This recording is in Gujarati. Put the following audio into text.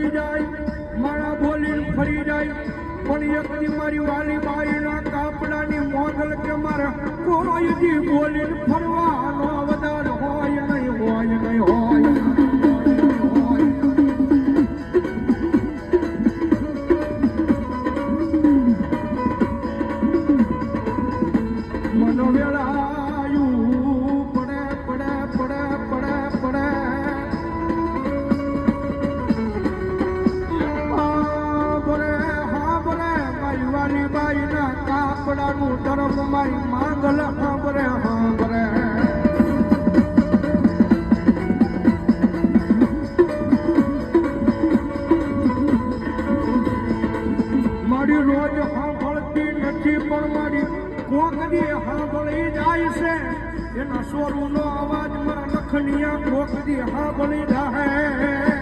ફરી જાય મારા બોલીને ફરી જાય પણ એક દી મારી વાલી બાઈના કાપડાની મોગલ કે મારે કોઈ દી બોલીને ફરવાનો વધાર હોય નહીં હોય નહીં હોય ધર્મ મારી માંગલ સાંભળે સાંભળે મારી રોજ સાંભળતી નથી પણ મારી કોકડી સાંભળી જાય છે એના સ્વરૂનો અવાજ મારા લખનિયા કોકડી સાંભળી જાય